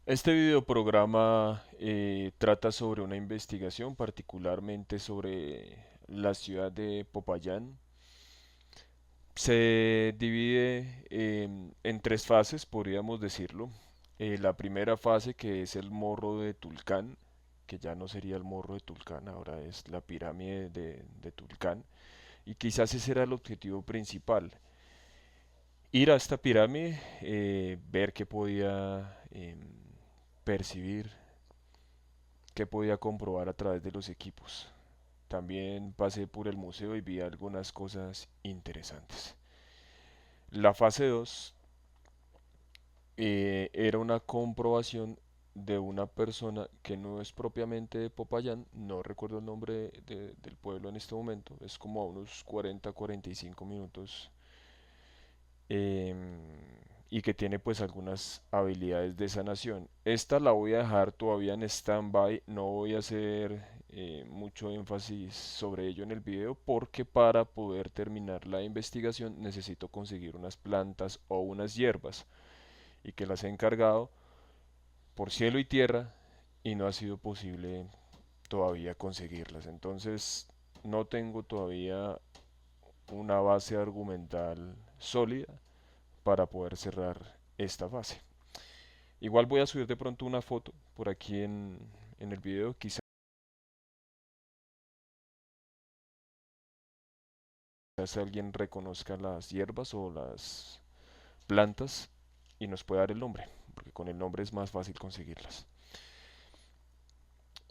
Este videoprograma trata sobre una investigación, particularmente sobre la ciudad de Popayán. Se divide en tres fases, podríamos decirlo. La primera fase, que es el Morro de Tulcán, que ya no sería el Morro de Tulcán, ahora es la pirámide de Tulcán. Y quizás ese era el objetivo principal: ir a esta pirámide, ver qué podía percibir, qué podía comprobar a través de los equipos. También pasé por el museo y vi algunas cosas interesantes. La fase 2 era una comprobación de una persona que no es propiamente de Popayán, no recuerdo el nombre del pueblo en este momento, es como a unos 40-45 minutos, em, y que tiene pues algunas habilidades de sanación. Esta la voy a dejar todavía en stand-by, no voy a hacer mucho énfasis sobre ello en el video, porque para poder terminar la investigación necesito conseguir unas plantas o unas hierbas, y que las he encargado por cielo y tierra y no ha sido posible todavía conseguirlas. Entonces no tengo todavía una base argumental sólida para poder cerrar esta fase. Igual voy a subir de pronto una foto por aquí en el video, quizás alguien reconozca las hierbas o las plantas y nos pueda dar el nombre, porque con el nombre es más fácil conseguirlas.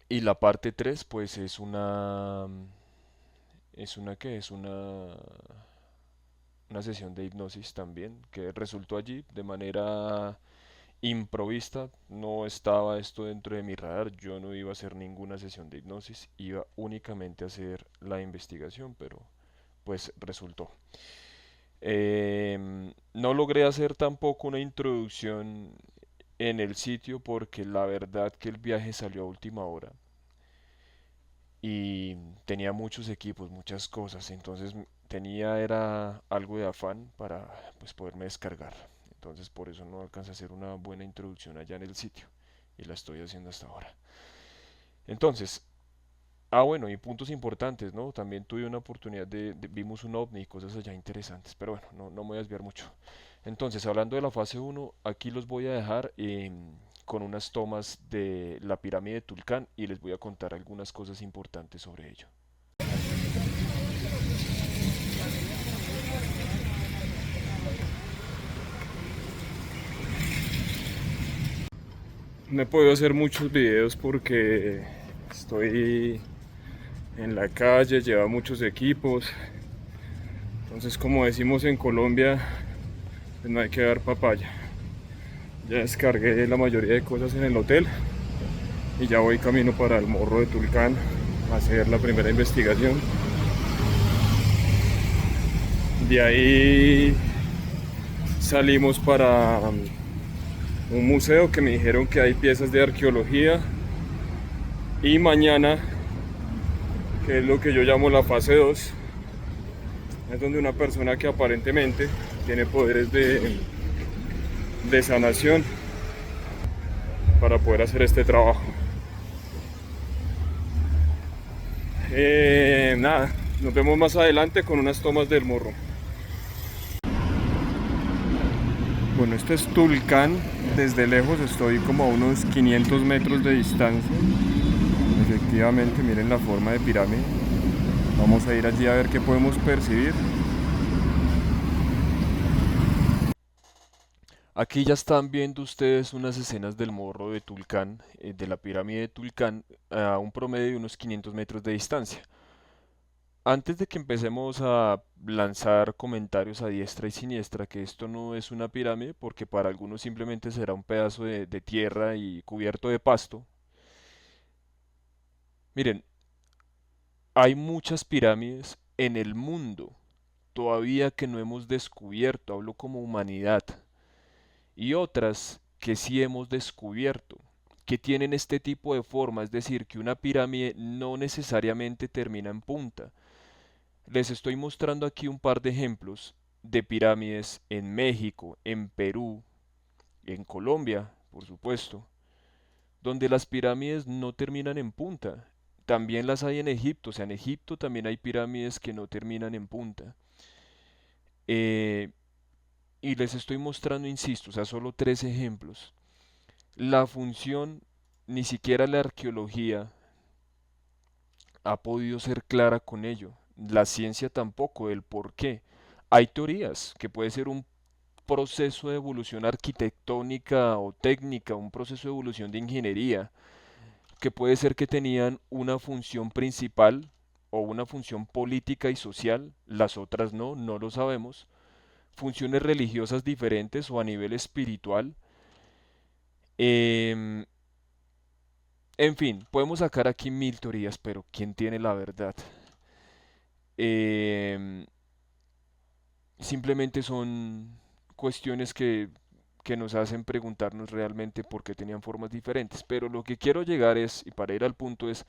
Y la parte 3 pues es una sesión de hipnosis también, que resultó allí de manera improvista. No estaba esto dentro de mi radar, yo no iba a hacer ninguna sesión de hipnosis, iba únicamente a hacer la investigación, pero pues resultó. No logré hacer tampoco una introducción en el sitio, porque la verdad que el viaje salió a última hora y tenía muchos equipos, muchas cosas, entonces era algo de afán para pues poderme descargar. Entonces por eso no alcancé a hacer una buena introducción allá en el sitio, y la estoy haciendo hasta ahora. Entonces, bueno, y puntos importantes, ¿no? También tuve una oportunidad vimos un ovni y cosas allá interesantes, pero bueno, no me voy a desviar mucho. Entonces, hablando de la fase uno, aquí los voy a dejar con unas tomas de la pirámide de Tulcán, y les voy a contar algunas cosas importantes sobre ello. No he podido hacer muchos videos porque estoy en la calle, lleva muchos equipos. Entonces, como decimos en Colombia, pues no hay que dar papaya. Ya descargué la mayoría de cosas en el hotel y ya voy camino para el Morro de Tulcán a hacer la primera investigación. De ahí salimos para un museo que me dijeron que hay piezas de arqueología, y mañana, que es lo que yo llamo la fase 2, es donde una persona que aparentemente tiene poderes de sanación para poder hacer este trabajo. Nada, nos vemos más adelante con unas tomas del morro. Bueno, este es Tulcán. Desde lejos estoy como a unos 500 metros de distancia. Efectivamente, miren la forma de pirámide. Vamos a ir allí a ver qué podemos percibir. Aquí ya están viendo ustedes unas escenas del morro de Tulcán, de la pirámide de Tulcán, a un promedio de unos 500 metros de distancia. Antes de que empecemos a lanzar comentarios a diestra y siniestra que esto no es una pirámide, porque para algunos simplemente será un pedazo de tierra y cubierto de pasto, miren, hay muchas pirámides en el mundo todavía que no hemos descubierto, hablo como humanidad, y otras que sí hemos descubierto, que tienen este tipo de forma, es decir, que una pirámide no necesariamente termina en punta. Les estoy mostrando aquí un par de ejemplos de pirámides en México, en Perú, en Colombia, por supuesto. donde las pirámides no terminan en punta. También las hay en Egipto, o sea, en Egipto también hay pirámides que no terminan en punta. Eh, y les estoy mostrando, insisto, o sea, solo tres ejemplos. La función, ni siquiera la arqueología ha podido ser clara con ello. La ciencia tampoco, el por qué. Hay teorías, que puede ser un proceso de evolución arquitectónica o técnica, un proceso de evolución de ingeniería, que puede ser que tenían una función principal o una función política y social, las otras no, no lo sabemos, funciones religiosas diferentes o a nivel espiritual. Em, en fin, podemos sacar aquí mil teorías, pero ¿quién tiene la verdad? Em, Simplemente son cuestiones que nos hacen preguntarnos realmente por qué tenían formas diferentes. Pero lo que quiero llegar es, y para ir al punto es,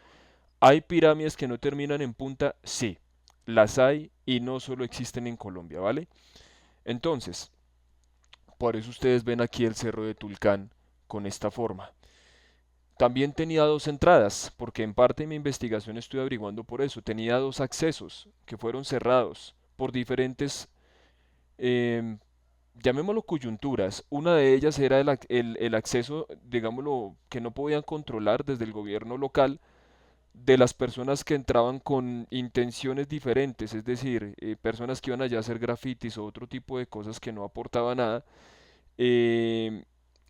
¿hay pirámides que no terminan en punta? Sí, las hay y no solo existen en Colombia, ¿vale? Entonces, por eso ustedes ven aquí el Cerro de Tulcán con esta forma. También tenía dos entradas, porque en parte de mi investigación estoy averiguando por eso. Tenía dos accesos que fueron cerrados por diferentes, em, llamémoslo coyunturas. Una de ellas era el acceso, digámoslo, que no podían controlar desde el gobierno local de las personas que entraban con intenciones diferentes, es decir, personas que iban allá a hacer grafitis o otro tipo de cosas que no aportaban nada. Eh,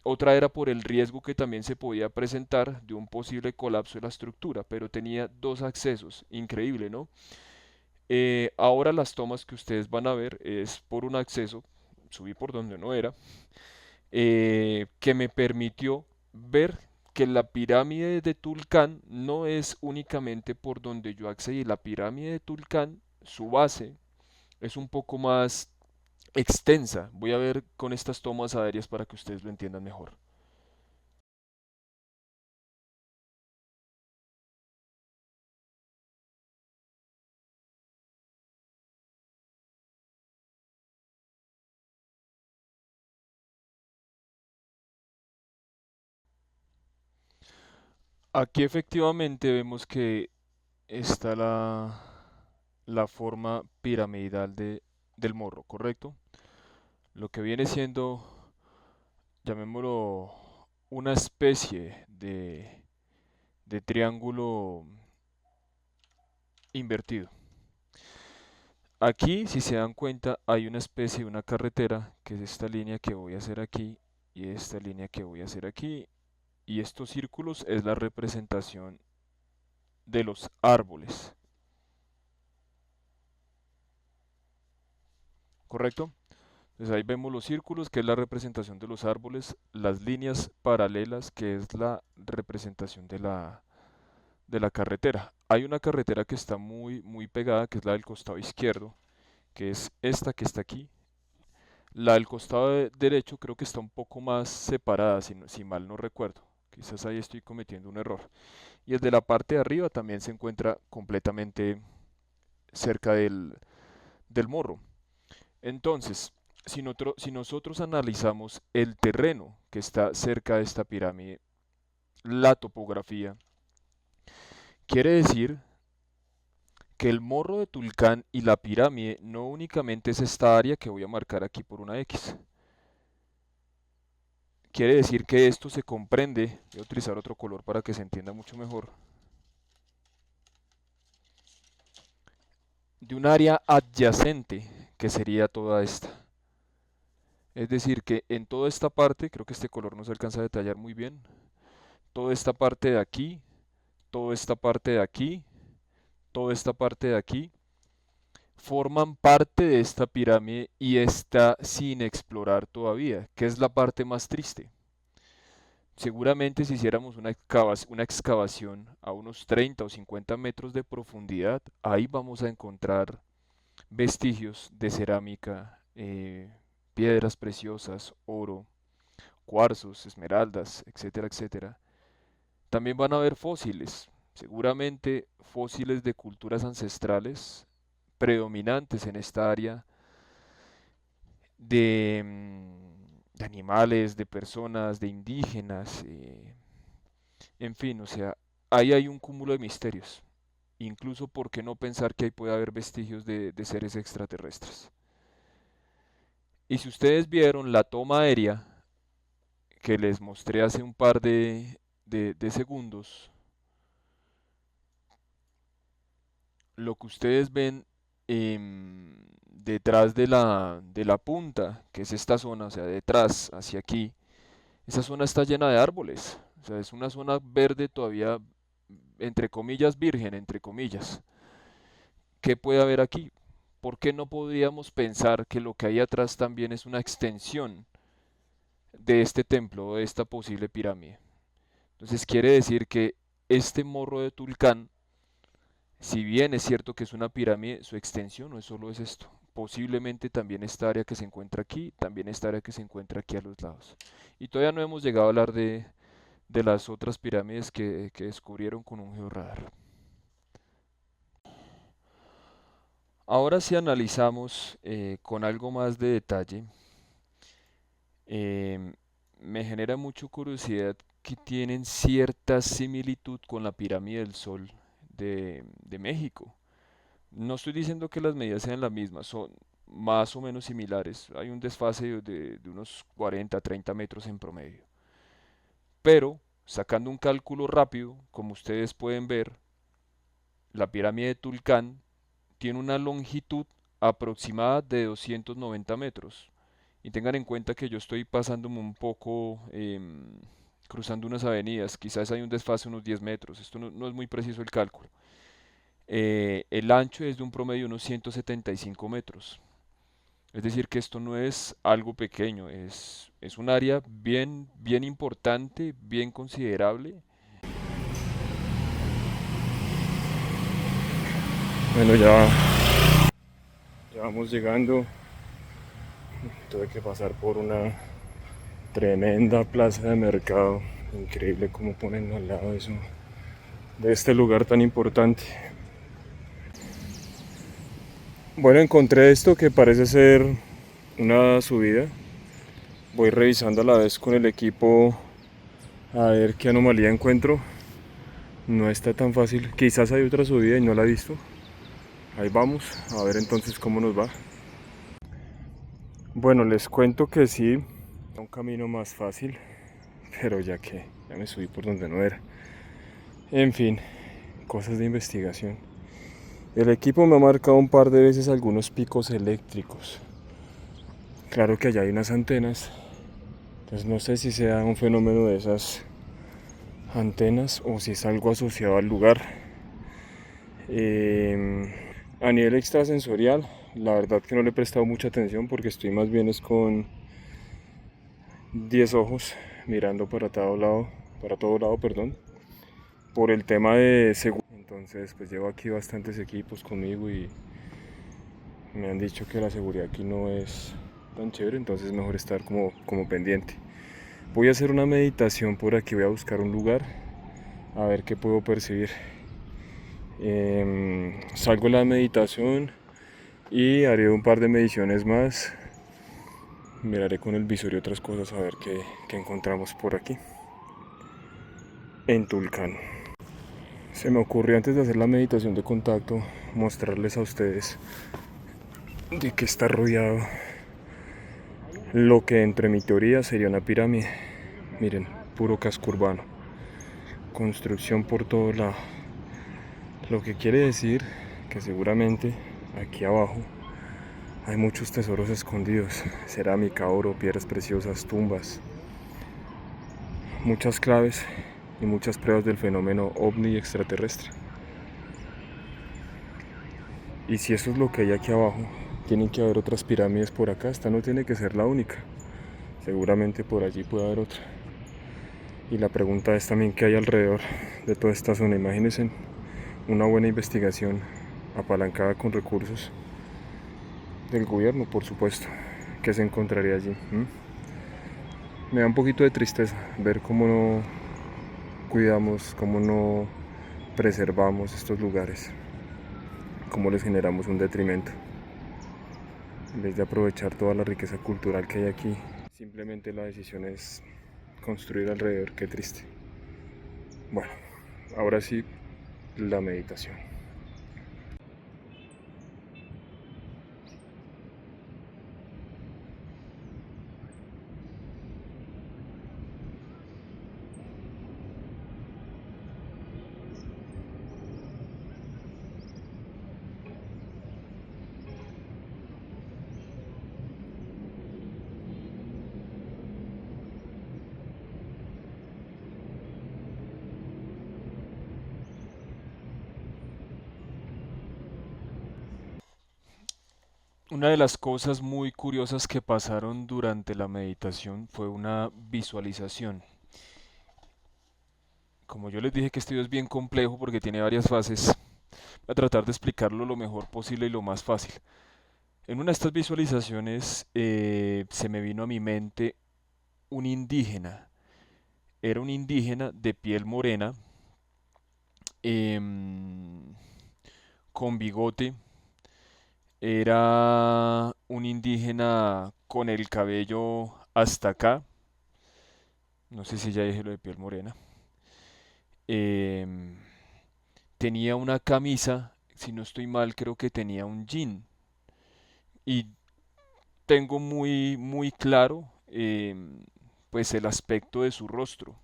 Otra era por el riesgo que también se podía presentar de un posible colapso de la estructura, pero tenía dos accesos, increíble, ¿no? Ahora las tomas que ustedes van a ver es por un acceso, subí por donde no era, que me permitió ver que la pirámide de Tulcán no es únicamente por donde yo accedí. La pirámide de Tulcán, su base, es un poco más extensa. Voy a ver con estas tomas aéreas para que ustedes lo entiendan mejor. Aquí efectivamente vemos que está la forma piramidal del morro, ¿correcto? Lo que viene siendo, llamémoslo, una especie de triángulo invertido. Aquí, si se dan cuenta, hay una especie de una carretera, que es esta línea que voy a hacer aquí y esta línea que voy a hacer aquí. Y estos círculos es la representación de los árboles, ¿correcto? Entonces ahí vemos los círculos, que es la representación de los árboles, las líneas paralelas, que es la representación de la carretera. Hay una carretera que está muy, muy pegada, que es la del costado izquierdo, que es esta que está aquí. La del costado derecho creo que está un poco más separada, si mal no recuerdo. Quizás ahí estoy cometiendo un error. Y el de la parte de arriba también se encuentra completamente cerca del morro. Entonces, si nosotros analizamos el terreno que está cerca de esta pirámide, la topografía, quiere decir que el morro de Tulcán y la pirámide no únicamente es esta área que voy a marcar aquí por una X. Quiere decir que esto se comprende, voy a utilizar otro color para que se entienda mucho mejor, de un área adyacente que sería toda esta. Es decir, que en toda esta parte, creo que este color no se alcanza a detallar muy bien, toda esta parte de aquí, toda esta parte de aquí, toda esta parte de aquí, forman parte de esta pirámide y está sin explorar todavía, que es la parte más triste. Seguramente si hiciéramos una excavación a unos 30 o 50 metros de profundidad, ahí vamos a encontrar vestigios de cerámica, piedras preciosas, oro, cuarzos, esmeraldas, etcétera, etcétera. También van a haber fósiles, seguramente fósiles de culturas ancestrales predominantes en esta área de animales, de personas, de indígenas. En fin, o sea, ahí hay un cúmulo de misterios. Incluso, ¿por qué no pensar que ahí puede haber vestigios de seres extraterrestres? Y si ustedes vieron la toma aérea que les mostré hace un par de segundos, lo que ustedes ven detrás de la punta, que es esta zona, o sea, detrás, hacia aquí, esa zona está llena de árboles. O sea, es una zona verde todavía, entre comillas, virgen, entre comillas. ¿Qué puede haber aquí? ¿Por qué no podríamos pensar que lo que hay atrás también es una extensión de este templo, de esta posible pirámide? Entonces quiere decir que este morro de Tulcán, si bien es cierto que es una pirámide, su extensión no es solo es esto. Posiblemente también esta área que se encuentra aquí, también esta área que se encuentra aquí a los lados. Y todavía no hemos llegado a hablar de las otras pirámides que descubrieron con un georradar. Ahora si analizamos con algo más de detalle, em, me genera mucha curiosidad que tienen cierta similitud con la pirámide del Sol de México. No estoy diciendo que las medidas sean las mismas, son más o menos similares. Hay un desfase de unos 40, 30 metros en promedio. Pero, sacando un cálculo rápido, como ustedes pueden ver, la pirámide de Tulcán tiene una longitud aproximada de 290 metros. Y tengan en cuenta que yo estoy pasándome un poco, cruzando unas avenidas, quizás hay un desfase de unos 10 metros, esto no es muy preciso el cálculo. El ancho es de un promedio de unos 175 metros. Es decir, que esto no es algo pequeño, es un área bien, bien importante, bien considerable. Bueno, ya vamos llegando. Tuve que pasar por una tremenda plaza de mercado. Increíble cómo ponen al lado eso de este lugar tan importante. Bueno, encontré esto que parece ser una subida. Voy revisando a la vez con el equipo a ver qué anomalía encuentro. No está tan fácil. Quizás hay otra subida y no la he visto. Ahí vamos, a ver entonces cómo nos va. Bueno, les cuento que sí, un camino más fácil, pero ya me subí por donde no era. En fin, cosas de investigación. El equipo me ha marcado un par de veces algunos picos eléctricos. Claro que allá hay unas antenas, entonces no sé si sea un fenómeno de esas antenas o si es algo asociado al lugar. A nivel extrasensorial, la verdad que no le he prestado mucha atención porque estoy más bien es con 10 ojos mirando para todo lado, perdón, por el tema de seguridad. Entonces, pues llevo aquí bastantes equipos conmigo y me han dicho que la seguridad aquí no es tan chévere, entonces es mejor estar como pendiente. Voy a hacer una meditación por aquí, voy a buscar un lugar a ver qué puedo percibir. Salgo de la meditación y haré un par de mediciones más. Miraré con el visor y otras cosas a ver qué encontramos por aquí en Tulcán. Se me ocurrió antes de hacer la meditación de contacto mostrarles a ustedes de que está rodeado lo que entre mi teoría sería una pirámide. Miren, puro casco urbano, construcción por todo lado. Lo que quiere decir que seguramente aquí abajo hay muchos tesoros escondidos, cerámica, oro, piedras preciosas, tumbas, muchas claves y muchas pruebas del fenómeno ovni extraterrestre. Y si eso es lo que hay aquí abajo, tienen que haber otras pirámides por acá. Esta no tiene que ser la única. Seguramente por allí puede haber otra. Y la pregunta es también qué hay alrededor de toda esta zona. Imagínense una buena investigación apalancada con recursos del gobierno, por supuesto, que se encontraría allí. Me da un poquito de tristeza ver cómo no cuidamos, cómo no preservamos estos lugares, cómo les generamos un detrimento. En vez de aprovechar toda la riqueza cultural que hay aquí, simplemente la decisión es construir alrededor. Qué triste. Bueno, ahora sí, la meditación. Una de las cosas muy curiosas que pasaron durante la meditación fue una visualización. Como yo les dije que esto es bien complejo porque tiene varias fases, voy a tratar de explicarlo lo mejor posible y lo más fácil. En una de estas visualizaciones se me vino a mi mente un indígena. Era un indígena de piel morena, em, con bigote. Era un indígena con el cabello hasta acá. No sé si ya dije lo de piel morena. Em, Tenía una camisa, si no estoy mal, creo que tenía un jean. Y tengo muy claro pues el aspecto de su rostro.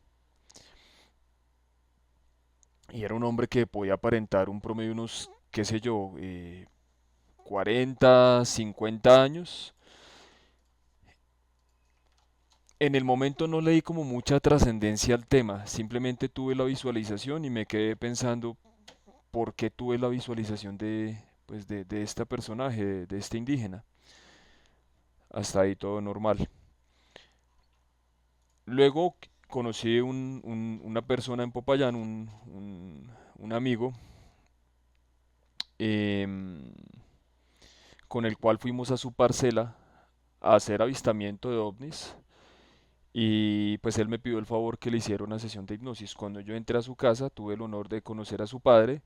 Y era un hombre que podía aparentar un promedio de unos, qué sé yo, 40, 50 años. En el momento no le di como mucha trascendencia al tema, simplemente tuve la visualización y me quedé pensando por qué tuve la visualización de este personaje, de este indígena. Hasta ahí todo normal. Luego conocí una persona en Popayán, un amigo, em, con el cual fuimos a su parcela a hacer avistamiento de ovnis. Y pues él me pidió el favor que le hiciera una sesión de hipnosis. Cuando yo entré a su casa, tuve el honor de conocer a su padre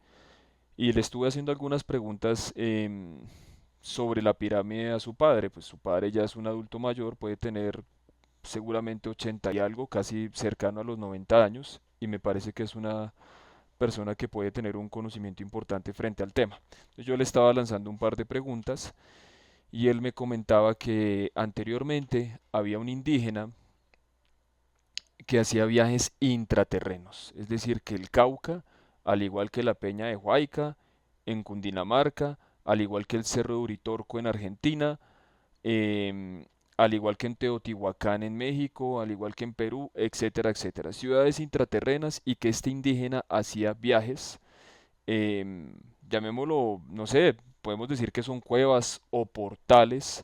y le estuve haciendo algunas preguntas sobre la pirámide a su padre. Pues su padre ya es un adulto mayor, puede tener seguramente 80 y algo, casi cercano a los 90 años, y me parece que es una persona que puede tener un conocimiento importante frente al tema. Entonces yo le estaba lanzando un par de preguntas y él me comentaba que anteriormente había un indígena que hacía viajes intraterrenos, es decir, que el Cauca, al igual que la Peña de Huayca en Cundinamarca, al igual que el Cerro de Uritorco en Argentina, em, al igual que en Teotihuacán en México, al igual que en Perú, etcétera, etcétera. Ciudades intraterrenas y que este indígena hacía viajes, llamémoslo, no sé, podemos decir que son cuevas o portales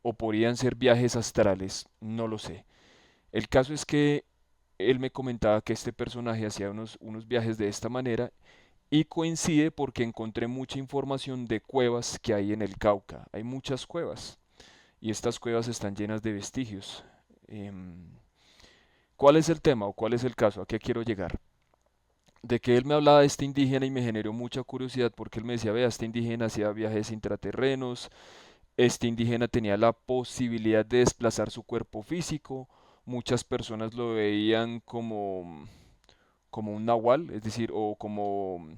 o podrían ser viajes astrales, no lo sé. El caso es que él me comentaba que este personaje hacía unos viajes de esta manera y coincide porque encontré mucha información de cuevas que hay en el Cauca. Hay muchas cuevas y estas cuevas están llenas de vestigios. Em, ¿Cuál es el tema o cuál es el caso? ¿A qué quiero llegar? De que él me hablaba de este indígena y me generó mucha curiosidad porque él me decía, vea, este indígena hacía viajes intraterrenos, este indígena tenía la posibilidad de desplazar su cuerpo físico, muchas personas lo veían como un nahual, es decir, o como,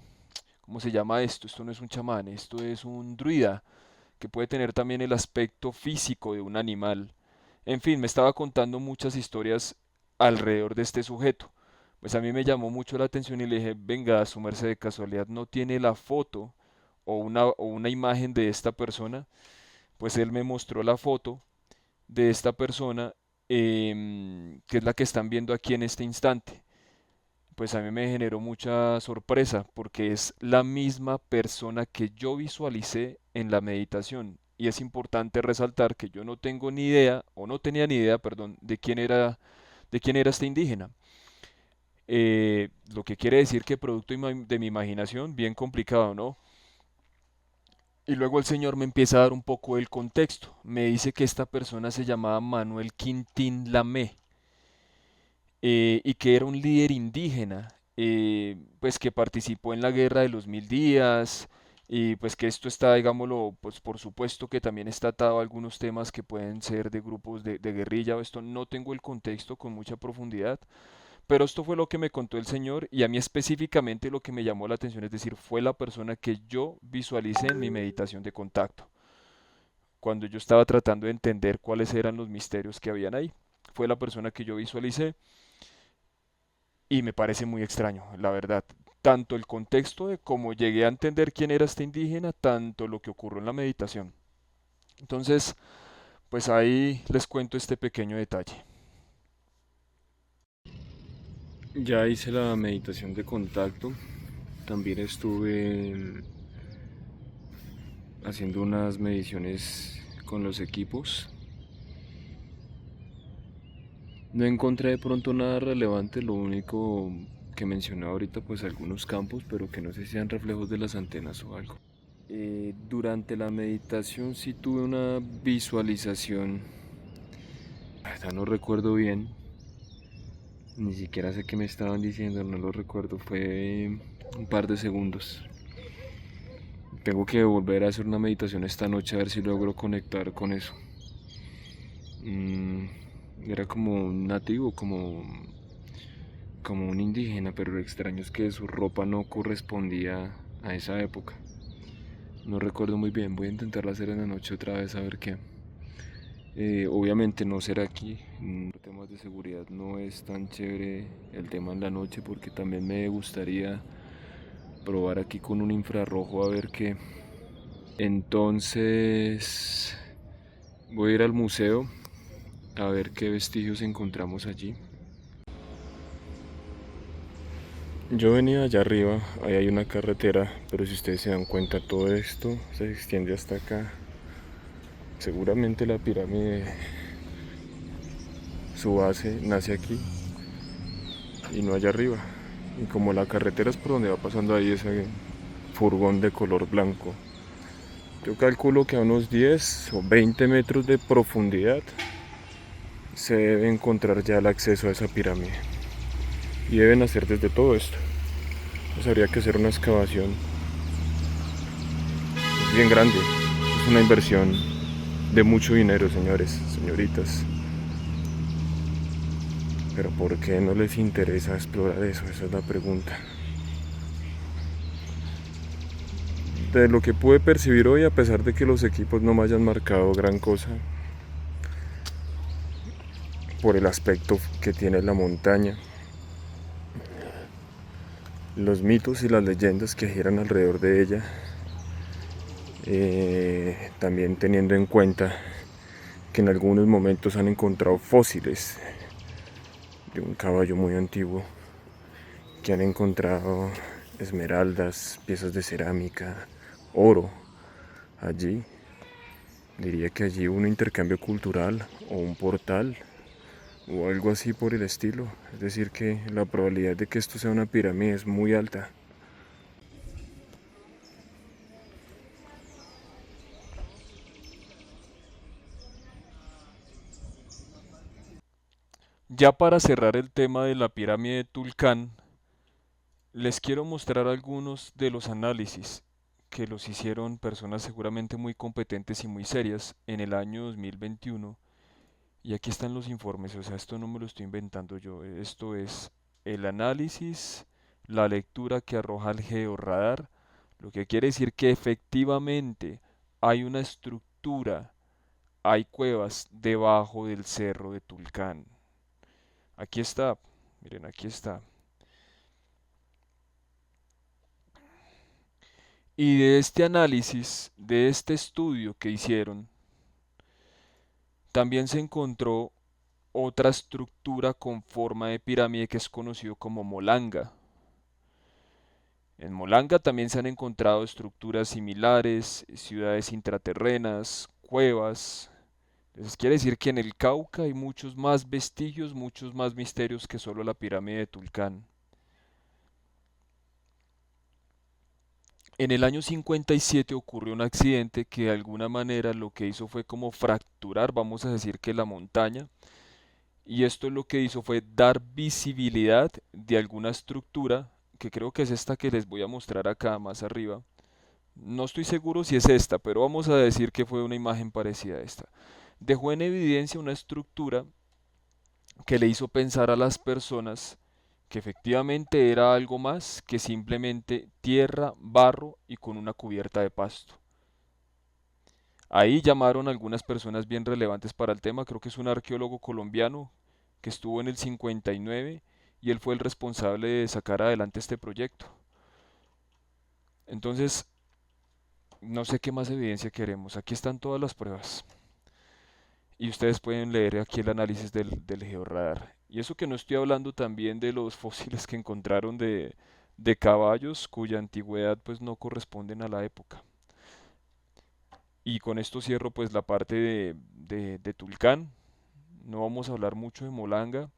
¿cómo se llama esto? Esto no es un chamán, esto es un druida, que puede tener también el aspecto físico de un animal. En fin, me estaba contando muchas historias alrededor de este sujeto. Pues a mí me llamó mucho la atención y le dije, venga, su merced de casualidad no tiene la foto o una imagen de esta persona. Pues él me mostró la foto de esta persona, que es la que están viendo aquí en este instante. Pues a mí me generó mucha sorpresa porque es la misma persona que yo visualicé en la meditación. Y es importante resaltar que yo no tengo ni idea, o no tenía ni idea, perdón, de quién era este indígena. Lo que quiere decir que producto de mi imaginación, bien complicado, ¿no? Y luego el señor me empieza a dar un poco el contexto. Me dice que esta persona se llamaba Manuel Quintín Lamé, y que era un líder indígena, pues que participó en la Guerra de los Mil Días, y pues que esto está, digámoslo, pues por supuesto que también está atado a algunos temas que pueden ser de grupos de guerrilla o esto, no tengo el contexto con mucha profundidad, Pero esto fue lo que me contó el Señor y a mí específicamente lo que me llamó la atención, es decir, fue la persona que yo visualicé en mi meditación de contacto, cuando yo estaba tratando de entender cuáles eran los misterios que habían ahí. Fue la persona que yo visualicé y me parece muy extraño, la verdad. Tanto el contexto de cómo llegué a entender quién era este indígena, tanto lo que ocurrió en la meditación. Entonces, pues ahí les cuento este pequeño detalle. Ya hice la meditación de contacto, también estuve haciendo unas mediciones con los equipos. No encontré de pronto nada relevante, lo único que mencioné ahorita pues algunos campos, pero que no sé si sean reflejos de las antenas o algo. Durante la meditación sí tuve una visualización, la verdad no recuerdo bien, ni siquiera sé qué me estaban diciendo, no lo recuerdo, fue un par de segundos. Tengo que volver a hacer una meditación esta noche a ver si logro conectar con eso. Mm, Era como un nativo, como un indígena, pero lo extraño es que su ropa no correspondía a esa época. No recuerdo muy bien, voy a intentarlo hacer en la noche otra vez a ver qué. Obviamente no será aquí, por temas de seguridad no es tan chévere el tema en la noche porque también me gustaría probar aquí con un infrarrojo a ver qué. Entonces voy a ir al museo a ver qué vestigios encontramos allí. Yo venía allá arriba, ahí hay una carretera, pero si ustedes se dan cuenta todo esto se extiende hasta acá. Seguramente la pirámide, su base nace aquí y no allá arriba. Y como la carretera es por donde va pasando ahí ese furgón de color blanco, yo calculo que a unos 10 o 20 metros de profundidad se debe encontrar ya el acceso a esa pirámide. Y deben hacer desde todo esto. Pues habría que hacer una excavación bien grande. Es una inversión de mucho dinero, señores, señoritas. Pero ¿por qué no les interesa explorar eso? Esa es la pregunta. De lo que pude percibir hoy, a pesar de que los equipos no me hayan marcado gran cosa, por el aspecto que tiene la montaña, los mitos y las leyendas que giran alrededor de ella, también teniendo en cuenta que en algunos momentos han encontrado fósiles de un caballo muy antiguo, que han encontrado esmeraldas, piezas de cerámica, oro allí. Diría que allí hubo un intercambio cultural o un portal o algo así por el estilo. Es decir, que la probabilidad de que esto sea una pirámide es muy alta. Ya para cerrar el tema de la pirámide de Tulcán, les quiero mostrar algunos de los análisis que los hicieron personas seguramente muy competentes y muy serias en el año 2021. Y aquí están los informes, o sea, esto no me lo estoy inventando yo, esto es el análisis, la lectura que arroja el georradar, lo que quiere decir que efectivamente hay una estructura, hay cuevas debajo del cerro de Tulcán. Aquí está, miren, aquí está. Y de este análisis, de este estudio que hicieron, también se encontró otra estructura con forma de pirámide que es conocido como Molanga. En Molanga también se han encontrado estructuras similares, ciudades intraterrenas, cuevas. Entonces quiere decir que en el Cauca hay muchos más vestigios, muchos más misterios que solo la pirámide de Tulcán. En el año 57 ocurrió un accidente que de alguna manera lo que hizo fue como fracturar, vamos a decir que la montaña, y esto lo que hizo fue dar visibilidad de alguna estructura, que creo que es esta que les voy a mostrar acá más arriba. No estoy seguro si es esta, pero vamos a decir que fue una imagen parecida a esta. Dejó en evidencia una estructura que le hizo pensar a las personas que efectivamente era algo más que simplemente tierra, barro y con una cubierta de pasto. Ahí llamaron a algunas personas bien relevantes para el tema, creo que es un arqueólogo colombiano que estuvo en el 59 y él fue el responsable de sacar adelante este proyecto. Entonces, no sé qué más evidencia queremos, aquí están todas las pruebas y ustedes pueden leer aquí el análisis del georradar. Y eso que no estoy hablando también de los fósiles que encontraron de caballos cuya antigüedad pues no corresponden a la época. Y con esto cierro pues la parte de Tulcán. No vamos a hablar mucho de Molanga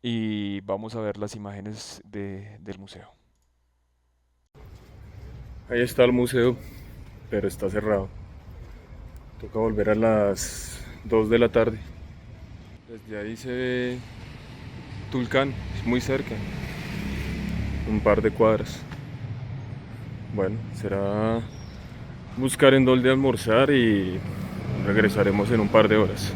y vamos a ver las imágenes del museo. Ahí está el museo, pero está cerrado. Toca volver a las 2 de la tarde. Desde ahí se ve Tulcán, es muy cerca, un par de cuadras. Bueno, será buscar en dónde almorzar y regresaremos en un par de horas.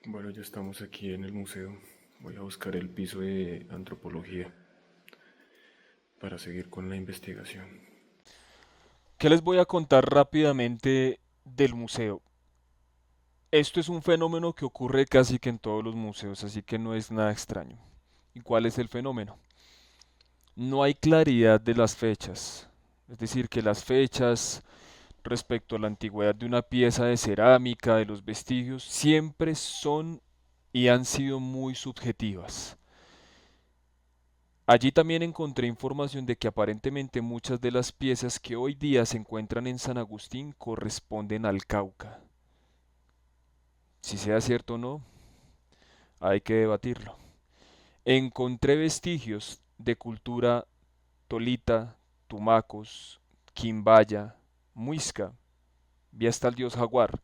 Bueno, ya estamos aquí en el museo. Voy a buscar el piso de antropología para seguir con la investigación. ¿Qué les voy a contar rápidamente del museo? Esto es un fenómeno que ocurre casi que en todos los museos, así que no es nada extraño. ¿Y cuál es el fenómeno? No hay claridad de las fechas. Es decir, que las fechas respecto a la antigüedad de una pieza de cerámica, de los vestigios, siempre son y han sido muy subjetivas. Allí también encontré información de que aparentemente muchas de las piezas que hoy día se encuentran en San Agustín corresponden al Cauca. Si sea cierto o no, hay que debatirlo. Encontré vestigios de cultura tolita, tumacos, quimbaya, muisca, vi hasta el dios jaguar.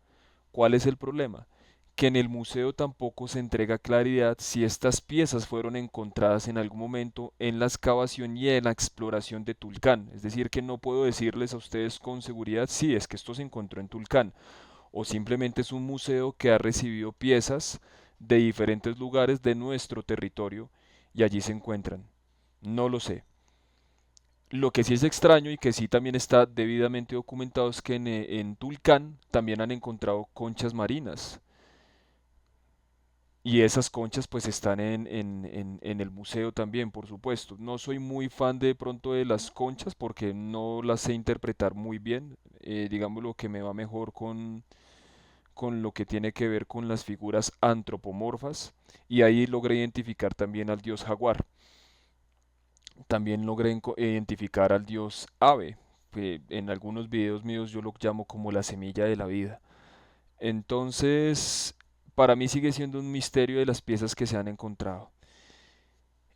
¿Cuál es el problema? Que en el museo tampoco se entrega claridad si estas piezas fueron encontradas en algún momento en la excavación y en la exploración de Tulcán. Es decir, que no puedo decirles a ustedes con seguridad si es que esto se encontró en Tulcán o simplemente es un museo que ha recibido piezas de diferentes lugares de nuestro territorio y allí se encuentran. No lo sé. Lo que sí es extraño y que sí también está debidamente documentado es que en Tulcán también han encontrado conchas marinas. Y esas conchas pues están en el museo también, por supuesto. No soy muy fan de pronto de las conchas porque no las sé interpretar muy bien. Digamos lo que me va mejor con lo que tiene que ver con las figuras antropomorfas. Y ahí logré identificar también al dios jaguar. También logré identificar al dios ave, que en algunos videos míos yo lo llamo como la semilla de la vida. Entonces, para mí sigue siendo un misterio de las piezas que se han encontrado.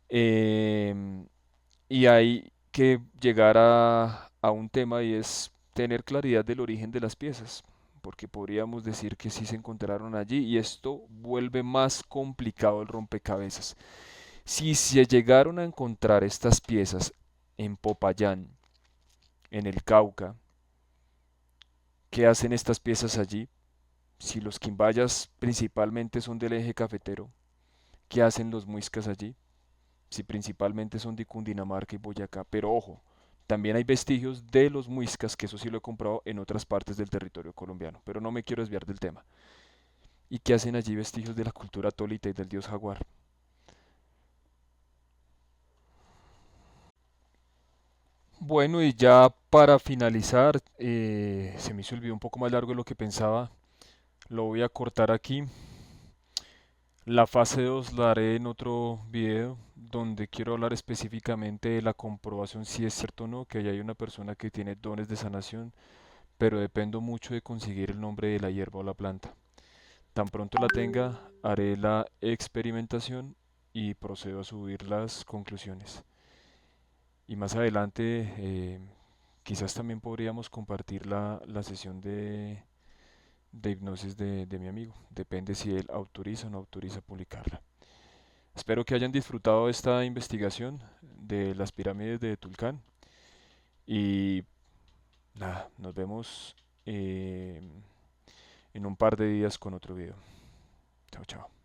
Em, y hay que llegar a un tema y es tener claridad del origen de las piezas, porque podríamos decir que sí se encontraron allí y esto vuelve más complicado el rompecabezas. Si se llegaron a encontrar estas piezas en Popayán, en el Cauca, ¿qué hacen estas piezas allí? Si los quimbayas principalmente son del eje cafetero, ¿qué hacen los muiscas allí? Si principalmente son de Cundinamarca y Boyacá. Pero ojo, también hay vestigios de los muiscas, que eso sí lo he comprado en otras partes del territorio colombiano, pero no me quiero desviar del tema. ¿Y qué hacen allí vestigios de la cultura tolita y del dios jaguar? Bueno, y ya para finalizar, se me hizo el video un poco más largo de lo que pensaba. Lo voy a cortar aquí. La fase 2 la haré en otro video donde quiero hablar específicamente de la comprobación si es cierto o no que hay una persona que tiene dones de sanación, pero dependo mucho de conseguir el nombre de la hierba o la planta. Tan pronto la tenga, haré la experimentación y procedo a subir las conclusiones. Y más adelante, quizás también podríamos compartir la sesión de hipnosis de mi amigo. Depende si él autoriza o no autoriza publicarla. Espero que hayan disfrutado esta investigación de las pirámides de Tulcán. Y nada, nos vemos en un par de días con otro video. Chao, chao.